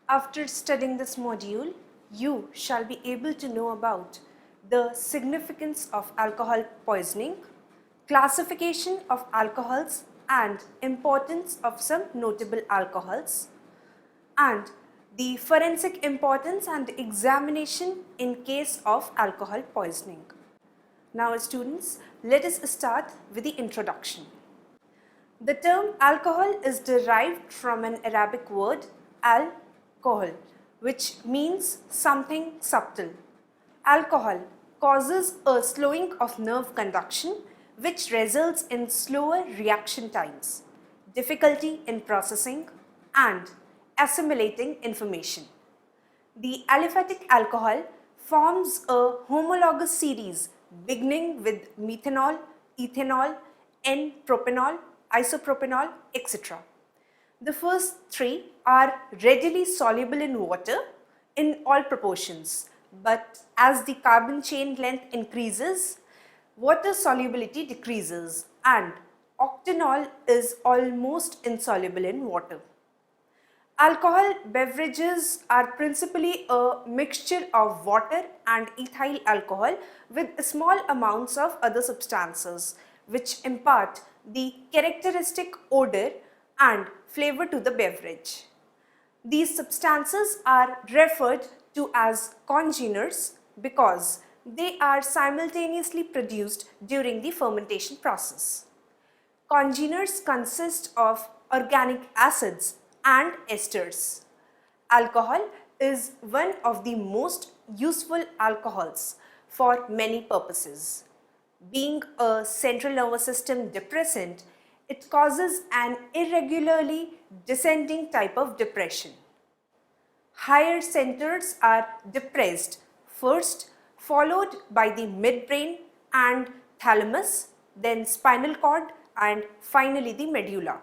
After studying this module, you shall be able to know about the significance of alcohol poisoning, classification of alcohols and importance of some notable alcohols, and the forensic importance and examination in case of alcohol poisoning. Now students, let us start with the introduction. The term alcohol is derived from an Arabic word al-kohl, which means something subtle. Alcohol causes a slowing of nerve conduction which results in slower reaction times, difficulty in processing and assimilating information. The aliphatic alcohol forms a homologous series beginning with methanol, ethanol, N-propanol, isopropanol, etc. The first three are readily soluble in water in all proportions, but as the carbon chain length increases, water solubility decreases and octanol is almost insoluble in water. Alcohol beverages are principally a mixture of water and ethyl alcohol with small amounts of other substances which impart the characteristic odor and flavor to the beverage. These substances are referred to as congeners because they are simultaneously produced during the fermentation process. Congeners consist of organic acids and esters. Alcohol is one of the most useful alcohols for many purposes. Being a central nervous system depressant, it causes an irregularly descending type of depression. Higher centers are depressed first, followed by the midbrain and thalamus, then spinal cord and finally the medulla.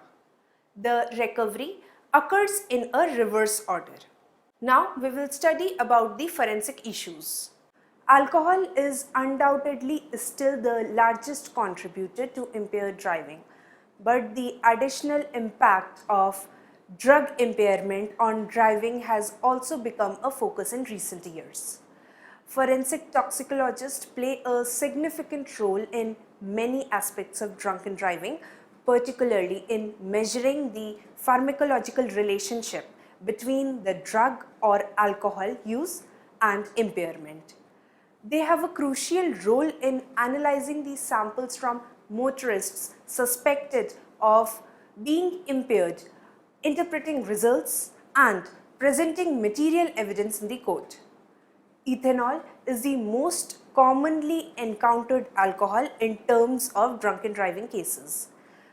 The recovery occurs in a reverse order. Now we will study about the forensic issues. Alcohol is undoubtedly still the largest contributor to impaired driving, but the additional impact of drug impairment on driving has also become a focus in recent years. Forensic toxicologists play a significant role in many aspects of drunken driving, particularly in measuring the pharmacological relationship between the drug or alcohol use and impairment. They have a crucial role in analyzing these samples from motorists suspected of being impaired, interpreting results, and presenting material evidence in the court. Ethanol is the most commonly encountered alcohol in terms of drunken driving cases.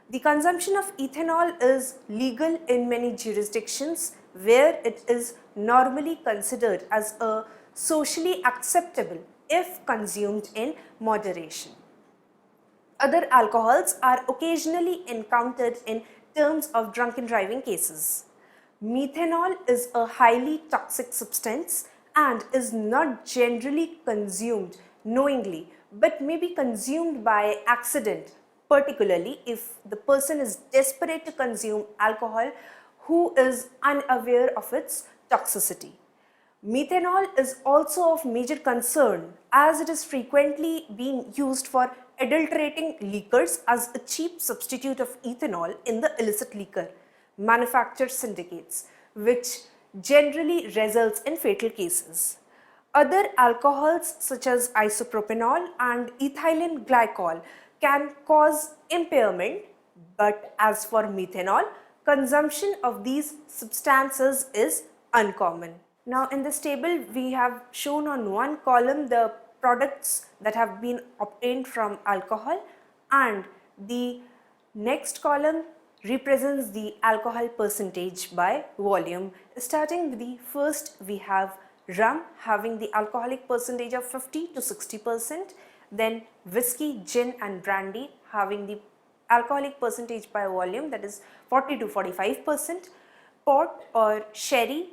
The consumption of ethanol is legal in many jurisdictions where it is normally considered as a socially acceptable if consumed in moderation. Other alcohols are occasionally encountered in terms of drunken driving cases. Methanol is a highly toxic substance and is not generally consumed knowingly but may be consumed by accident, particularly if the person is desperate to consume alcohol who is unaware of its toxicity. Methanol is also of major concern as it is frequently being used for adulterating liquors as a cheap substitute of ethanol in the illicit liquor manufacture syndicates, which generally results in fatal cases. Other alcohols such as isopropanol and ethylene glycol can cause impairment, but as for methanol, consumption of these substances is uncommon. Now in this table we have shown on one column the products that have been obtained from alcohol, and the next column represents the alcohol percentage by volume. Starting with the first, we have rum having the alcoholic percentage of 50 to 60%, then whiskey, gin and brandy having the alcoholic percentage by volume, that is 40 to 45%, port or sherry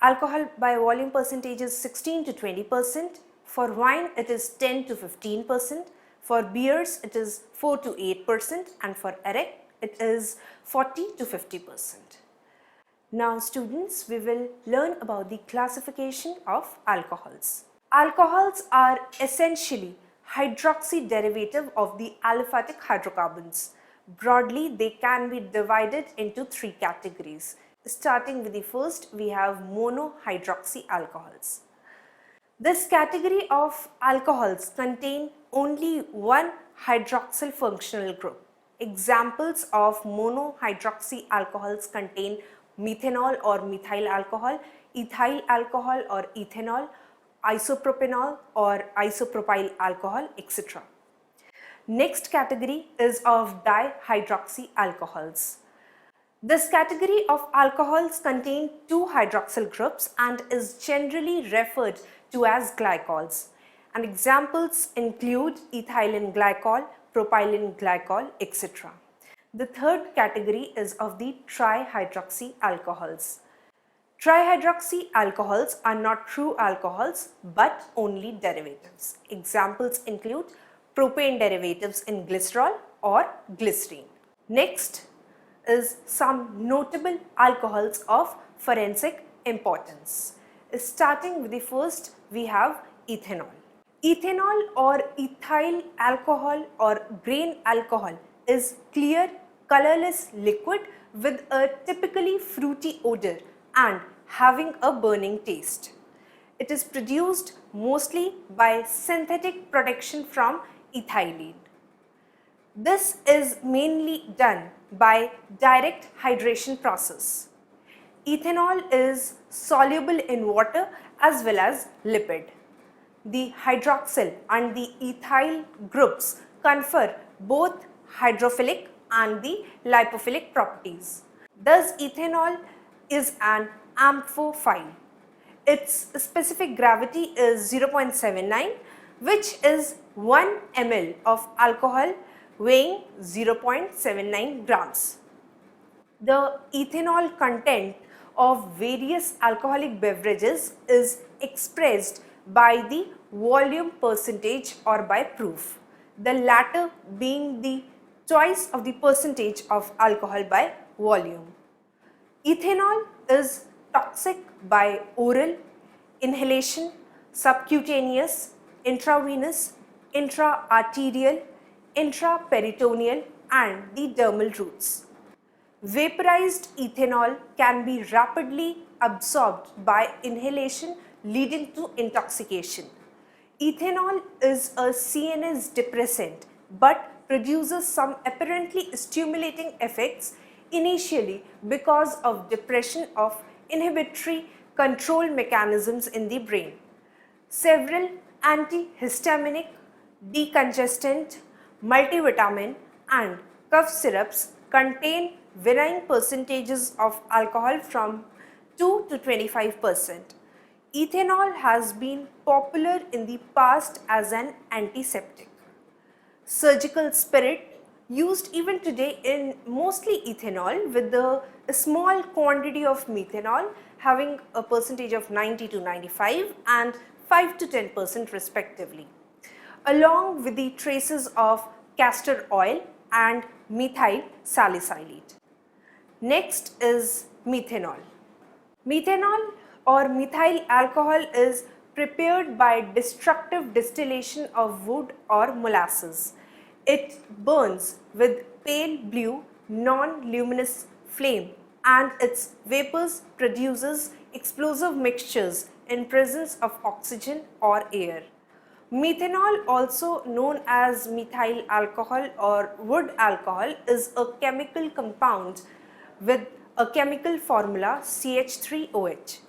alcohol by volume percentage is 16 to 20%, for wine it is 10 to 15%, for beers it is 4 to 8%, and for arrack it is 40 to 50%. Now students, we will learn about the classification of alcohols. Alcohols are essentially hydroxy derivative of the aliphatic hydrocarbons. Broadly, they can be divided into three categories. Starting with the first, we have monohydroxy alcohols. This category of alcohols contain only one hydroxyl functional group. Examples of monohydroxy alcohols contain methanol or methyl alcohol, ethyl alcohol or ethanol, isopropanol or isopropyl alcohol, etc. Next category is of dihydroxy alcohols. This category of alcohols contain two hydroxyl groups and is generally referred to as glycols. And examples include ethylene glycol, propylene glycol, etc. The third category is of the trihydroxy alcohols. Trihydroxy alcohols are not true alcohols but only derivatives. Examples include propane derivatives in glycerol or glycerine. Next is some notable alcohols of forensic importance. Starting with the first, we have ethanol. Ethanol or ethyl alcohol or grain alcohol is clear, colorless liquid with a typically fruity odor and having a burning taste. It is produced mostly by synthetic production from ethylene. This is mainly done by direct hydration process. Ethanol is soluble in water as well as lipid. The hydroxyl and the ethyl groups confer both hydrophilic and the lipophilic properties. Thus, ethanol is an amphophile. Its specific gravity is 0.79, which is 1 ml of alcohol weighing 0.79 grams. The ethanol content of various alcoholic beverages is expressed by the volume percentage or by proof, the latter being the twice of the percentage of alcohol by volume. Ethanol is toxic by oral, inhalation, subcutaneous, intravenous, intra-arterial, intraperitoneal and the dermal routes. Vaporized ethanol can be rapidly absorbed by inhalation leading to intoxication. Ethanol is a CNS depressant but produces some apparently stimulating effects initially because of depression of inhibitory control mechanisms in the brain. Several antihistaminic, decongestant, multivitamin and cough syrups contain varying percentages of alcohol from 2 to 25%. Ethanol has been popular in the past as an antiseptic. Surgical spirit used even today in mostly ethanol with a small quantity of methanol having a percentage of 90 to 95 and 5 to 10% respectively, along with the traces of castor oil and methyl salicylate. Next is methanol. Methanol or methyl alcohol is prepared by destructive distillation of wood or molasses. It burns with pale blue non-luminous flame and its vapors produces explosive mixtures in presence of oxygen or air. Methanol, also known as methyl alcohol or wood alcohol, is a chemical compound with a chemical formula CH3OH.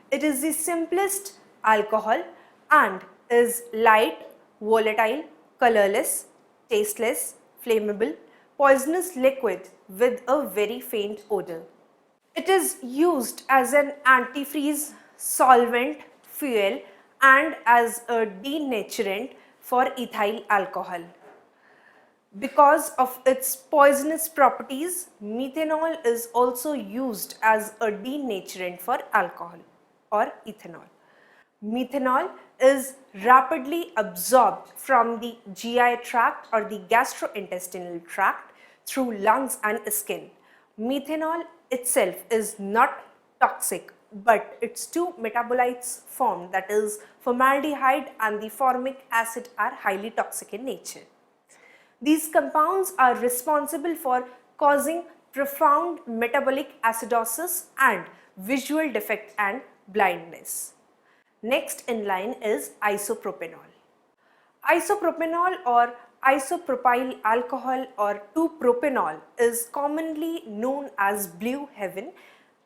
It is the simplest alcohol and is light, volatile, colorless, tasteless, flammable, poisonous liquid with a very faint odor. It is used as an antifreeze, solvent, fuel and as a denaturant for ethyl alcohol. Because of its poisonous properties, methanol is also used as a denaturant for alcohol or ethanol. Methanol is rapidly absorbed from the GI tract or the gastrointestinal tract through lungs and skin. Methanol itself is not toxic, but its two metabolites formed, that is formaldehyde and the formic acid, are highly toxic in nature. These compounds are responsible for causing profound metabolic acidosis and visual defect and blindness. Next in line is isopropanol. Isopropanol or isopropyl alcohol or 2-propanol is commonly known as blue heaven,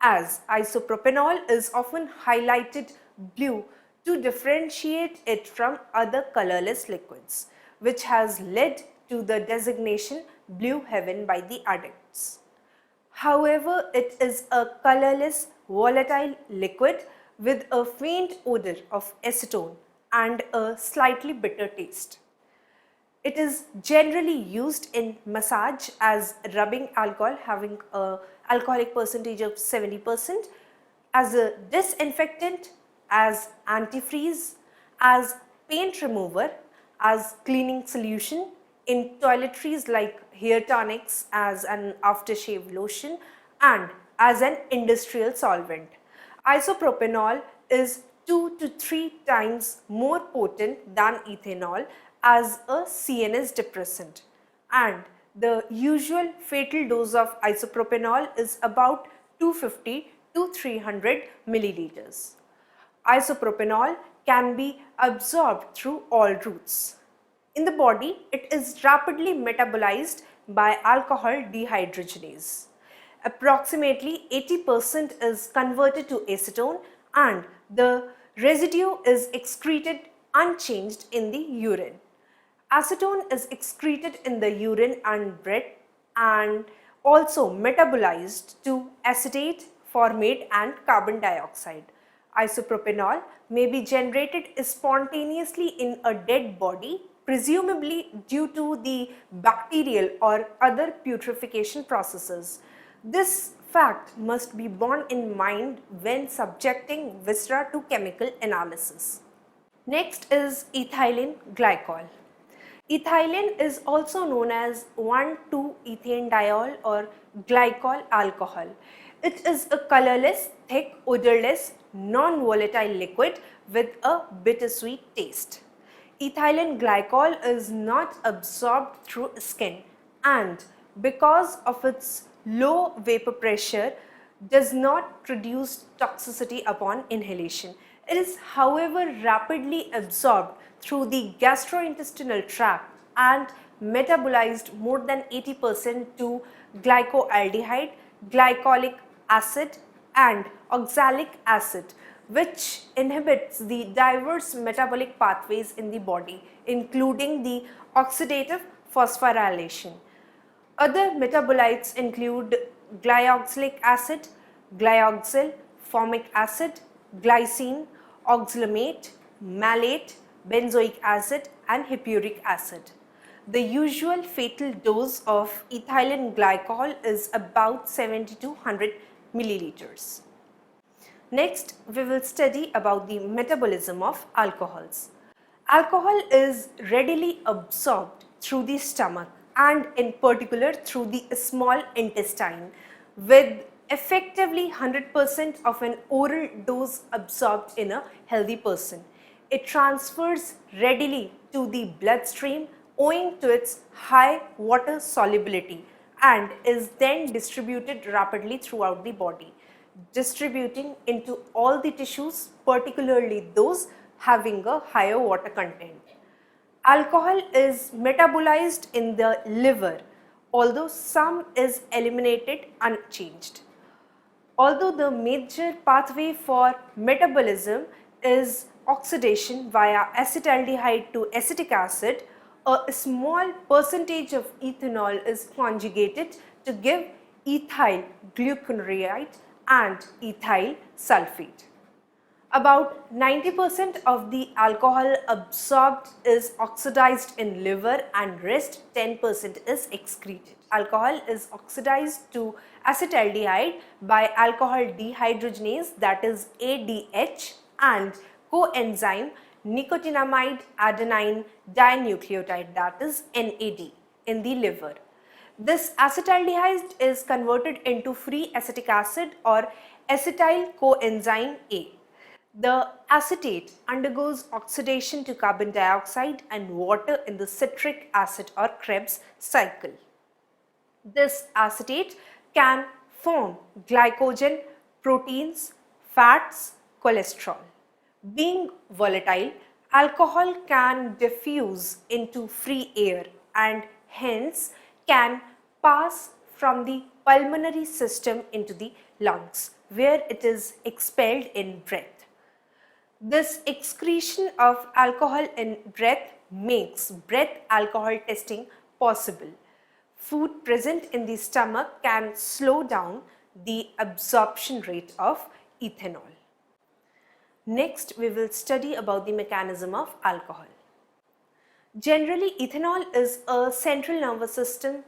as isopropanol is often highlighted blue to differentiate it from other colorless liquids, which has led to the designation blue heaven by the addicts. However, it is a colorless volatile liquid with a faint odor of acetone and a slightly bitter taste. It is generally used in massage as rubbing alcohol having a alcoholic percentage of 70%, as a disinfectant, as antifreeze, as paint remover, as cleaning solution, in toiletries like hair tonics, as an aftershave lotion, and as an industrial solvent. Isopropanol is 2 to 3 times more potent than ethanol as a CNS depressant, and the usual fatal dose of isopropanol is about 250 to 300 milliliters. Isopropanol can be absorbed through all routes. In the body, it is rapidly metabolized by alcohol dehydrogenase. Approximately 80% is converted to acetone and the residue is excreted unchanged in the urine. Acetone is excreted in the urine and breath and also metabolized to acetate, formate and carbon dioxide. Isopropanol may be generated spontaneously in a dead body, presumably due to the bacterial or other putrefaction processes. This fact must be borne in mind when subjecting viscera to chemical analysis. Next is ethylene glycol. Ethylene is also known as 1,2-ethanediol or glycol alcohol. It is a colorless, thick, odorless, non-volatile liquid with a bittersweet taste. Ethylene glycol is not absorbed through skin and because of its low vapor pressure does not produce toxicity upon inhalation. It is, however, rapidly absorbed through the gastrointestinal tract and metabolized more than 80% to glycoaldehyde, glycolic acid and oxalic acid, which inhibits the diverse metabolic pathways in the body, including the oxidative phosphorylation. Other metabolites include glyoxylic acid, glyoxyl, formic acid, glycine, oxalamate, malate, benzoic acid and hippuric acid. The usual fatal dose of ethylene glycol is about 70 to 100 milliliters. Next, we will study about the metabolism of alcohols. Alcohol is readily absorbed through the stomach and in particular through the small intestine, with effectively 100% of an oral dose absorbed in a healthy person. It transfers readily to the bloodstream owing to its high water solubility and is then distributed rapidly throughout the body, distributing into all the tissues, particularly those having a higher water content. Alcohol is metabolized in the liver, although some is eliminated unchanged. Although the major pathway for metabolism is oxidation via acetaldehyde to acetic acid, a small percentage of ethanol is conjugated to give ethyl glucuronide and ethyl sulfate. About 90% of the alcohol absorbed is oxidized in liver and rest 10% is excreted. Alcohol is oxidized to acetaldehyde by alcohol dehydrogenase, that is ADH, and coenzyme nicotinamide adenine dinucleotide, that is NAD, in the liver. This acetaldehyde is converted into free acetic acid or acetyl coenzyme A. The acetate undergoes oxidation to carbon dioxide and water in the citric acid or Krebs cycle. This acetate can form glycogen, proteins, fats, cholesterol. Being volatile, alcohol can diffuse into free air and hence can pass from the pulmonary system into the lungs, where it is expelled in breath. This excretion of alcohol in breath makes breath alcohol testing possible. Food present in the stomach can slow down the absorption rate of ethanol. Next, we will study about the mechanism of alcohol. Generally, ethanol is a central nervous system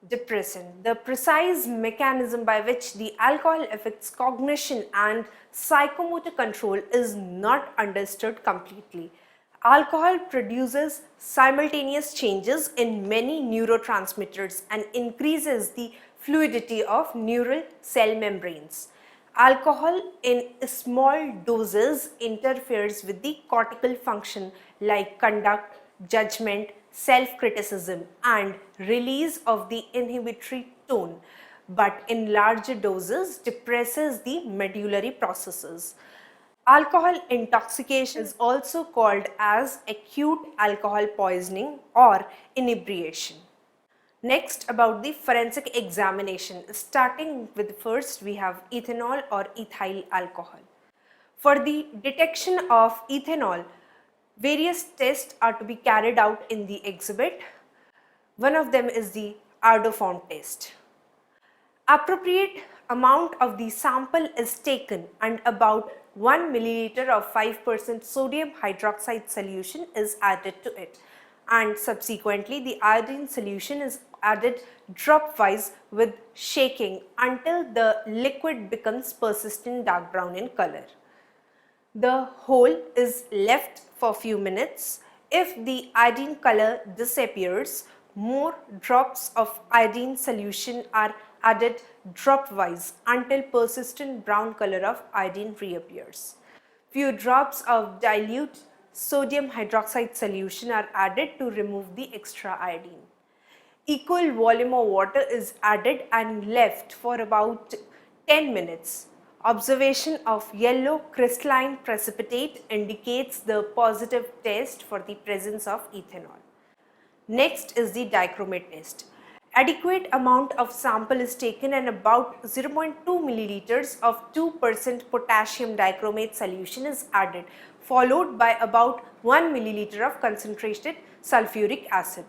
depressant. The precise mechanism by which the alcohol affects cognition and psychomotor control is not understood completely. Alcohol produces simultaneous changes in many neurotransmitters and increases the fluidity of neural cell membranes. Alcohol in small doses interferes with the cortical function like conduct, judgment, self-criticism and release of the inhibitory tone, but in larger doses depresses the medullary processes. Alcohol intoxication is also called as acute alcohol poisoning or inebriation. Next, about the forensic examination. Starting with first, we have ethanol or ethyl alcohol. For the detection of ethanol, various tests are to be carried out in the exhibit. One of them is the Ardoform test. Appropriate amount of the sample is taken and about 1 milliliter of 5% sodium hydroxide solution is added to it, and subsequently the iodine solution is added drop-wise with shaking until the liquid becomes persistent dark brown in color. The whole is left for few minutes. If the iodine color disappears, more drops of iodine solution are added drop-wise until persistent brown color of iodine reappears. Few drops of dilute sodium hydroxide solution are added to remove the extra iodine. Equal volume of water is added and left for about 10 minutes. Observation of yellow crystalline precipitate indicates the positive test for the presence of ethanol. Next is the dichromate test. Adequate amount of sample is taken and about 0.2 milliliters of 2% potassium dichromate solution is added, followed by about 1 milliliter of concentrated sulfuric acid.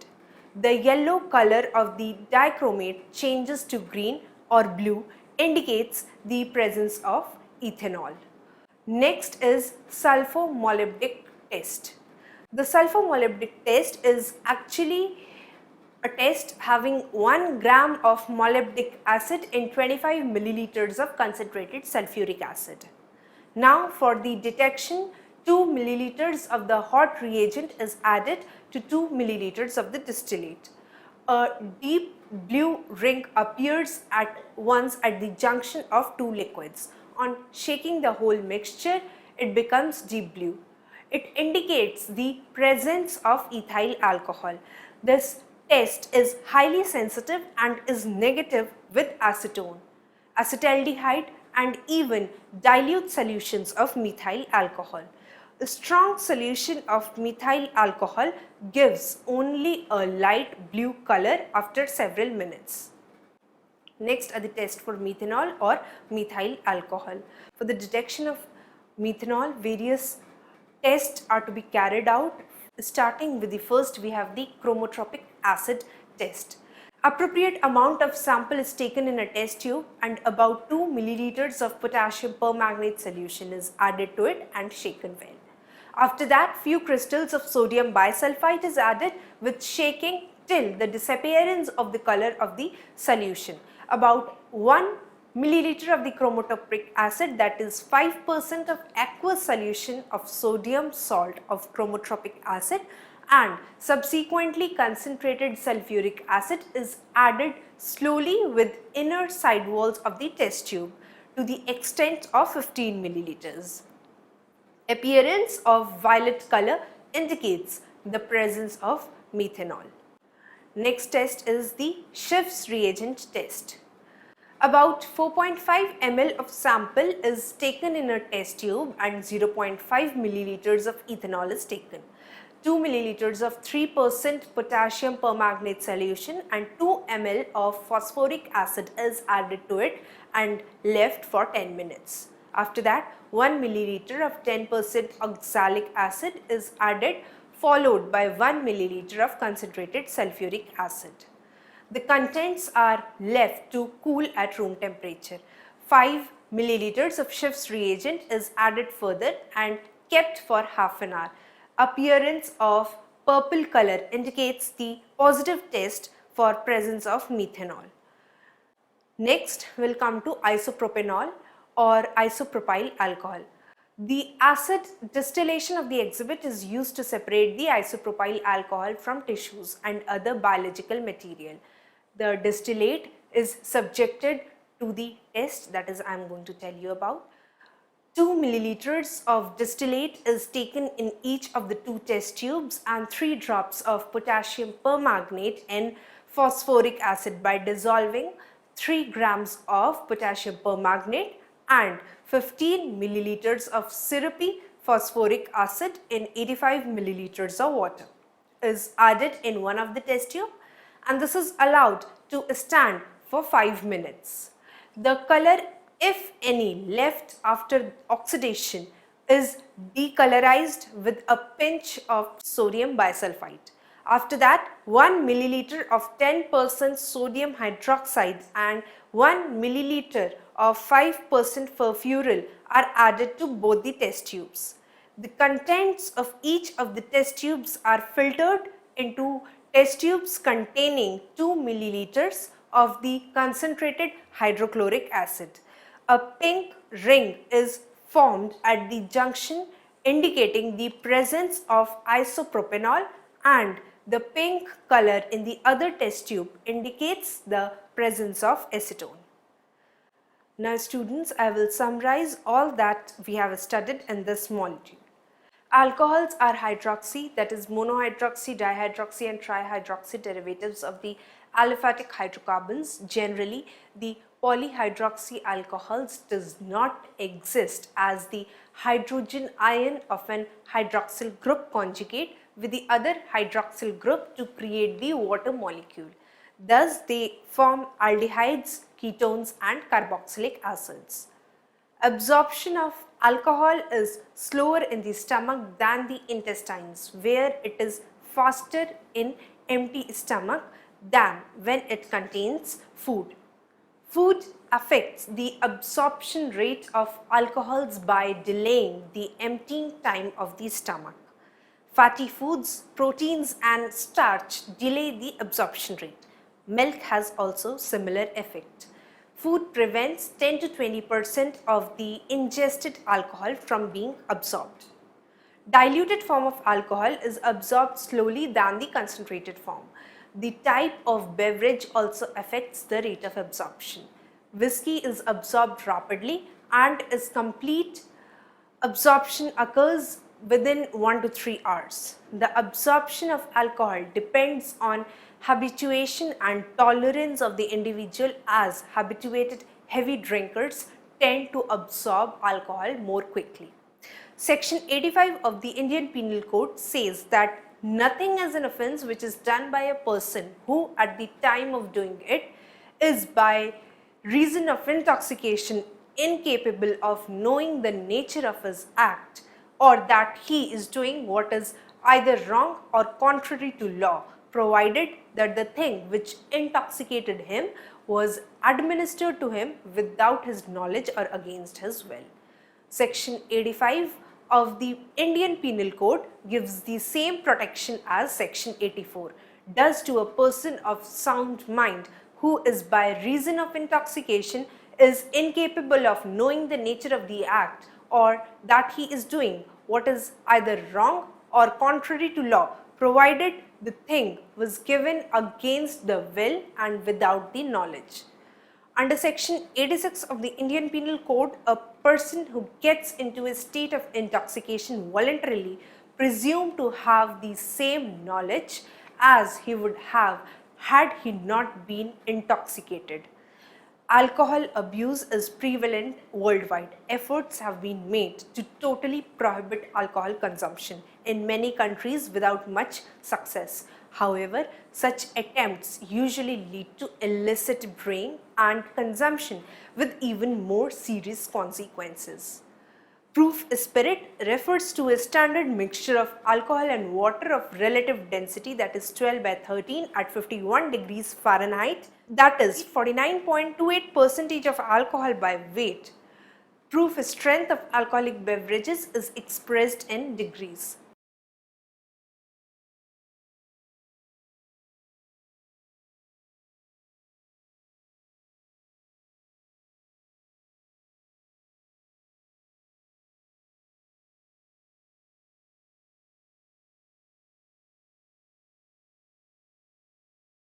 The yellow color of the dichromate changes to green or blue, indicates the presence of ethanol. Next is sulfomolybdic test. The sulfomolybdic test is actually a test having 1 gram of molybdic acid in 25 milliliters of concentrated sulfuric acid. Now for the detection, 2 milliliters of the hot reagent is added to 2 milliliters of the distillate. A deep blue ring appears at once at the junction of two liquids. On shaking the whole mixture, it becomes deep blue. It indicates the presence of ethyl alcohol. This test is highly sensitive and is negative with acetone, acetaldehyde and even dilute solutions of methyl alcohol. A strong solution of methyl alcohol gives only a light blue color after several minutes. Next are the tests for methanol or methyl alcohol. For the detection of methanol, various tests are to be carried out. Starting with the first, we have the chromotropic acid test. Appropriate amount of sample is taken in a test tube and about 2 milliliters of potassium permanganate solution is added to it and shaken well. After that, few crystals of sodium bisulfite is added with shaking till the disappearance of the color of the solution. About 1 milliliter of the chromotropic acid, that is 5% of aqueous solution of sodium salt of chromotropic acid, and subsequently concentrated sulfuric acid is added slowly with inner side walls of the test tube. to the extent of 15 milliliters. Appearance of violet color indicates the presence of methanol. Next test is the Schiff's reagent test. About 4.5 ml of sample is taken in a test tube and 0.5 milliliters of ethanol is taken. 2 milliliters of 3% potassium permanganate solution and 2 ml of phosphoric acid is added to it and left for 10 minutes. After that, 1 milliliter of 10% oxalic acid is added, followed by 1 milliliter of concentrated sulfuric acid. The contents are left to cool at room temperature. 5 milliliters of Schiff's reagent is added further and kept for half an hour. Appearance of purple color indicates the positive test for presence of methanol. Next, we'll come to isopropanol or isopropyl alcohol. The acid distillation of the exhibit is used to separate the isopropyl alcohol from tissues and other biological material. The distillate is subjected to the test that is I am going to tell you about. 2 milliliters of distillate is taken in each of the 2 test tubes and 3 drops of potassium permanganate and phosphoric acid by dissolving 3 grams of potassium permanganate and 15 milliliters of syrupy phosphoric acid in 85 milliliters of water is added in one of the test tube, and this is allowed to stand for 5 minutes. The color, if any, left after oxidation is decolorized with a pinch of sodium bisulfite. After that, 1 milliliter of 10% sodium hydroxide and 1 milliliter of 5% furfuryl are added to both the test tubes. The contents of each of the test tubes are filtered into test tubes containing 2 milliliters of the concentrated hydrochloric acid. A pink ring is formed at the junction indicating the presence of isopropanol, and the pink color in the other test tube indicates the presence of acetone. Now students, I will summarize all that we have studied in this molecule. Alcohols are hydroxy, that is monohydroxy, dihydroxy and trihydroxy derivatives of the aliphatic hydrocarbons. Generally, the polyhydroxy alcohols does not exist as the hydrogen ion of an hydroxyl group conjugate with the other hydroxyl group to create the water molecule. Thus, they form aldehydes, ketones and carboxylic acids. Absorption of alcohol is slower in the stomach than the intestines, where it is faster in empty stomach than when it contains food. Food affects the absorption rate of alcohols by delaying the emptying time of the stomach. Fatty foods, proteins and starch delay the absorption rate. Milk has also similar effect. Food prevents 10 to 20% of the ingested alcohol from being absorbed. Diluted form of alcohol is absorbed slowly than the concentrated form. The type of beverage also affects the rate of absorption. Whiskey is absorbed rapidly and its complete absorption occurs within 1 to 3 hours. The absorption of alcohol depends on habituation and tolerance of the individual, as habituated heavy drinkers tend to absorb alcohol more quickly. Section 85 of the Indian Penal Code says that nothing is an offence which is done by a person who at the time of doing it is by reason of intoxication incapable of knowing the nature of his act, or that he is doing what is either wrong or contrary to law, provided that the thing which intoxicated him was administered to him without his knowledge or against his will. Section 85 of the Indian Penal Code gives the same protection as Section 84 does to a person of sound mind who is by reason of intoxication is incapable of knowing the nature of the act, or that he is doing what is either wrong or contrary to law, provided the thing was given against the will and without the knowledge. Under section 86 of the Indian Penal Code, a person who gets into a state of intoxication voluntarily presumed to have the same knowledge as he would have had he not been intoxicated. Alcohol abuse is prevalent worldwide. Efforts have been made to totally prohibit alcohol consumption in many countries without much success. However, such attempts usually lead to illicit drinking and consumption with even more serious consequences. Proof spirit refers to a standard mixture of alcohol and water of relative density, that is 12 by 13 at 51 degrees Fahrenheit, that is 49.28% of alcohol by weight. Proof strength of alcoholic beverages is expressed in degrees.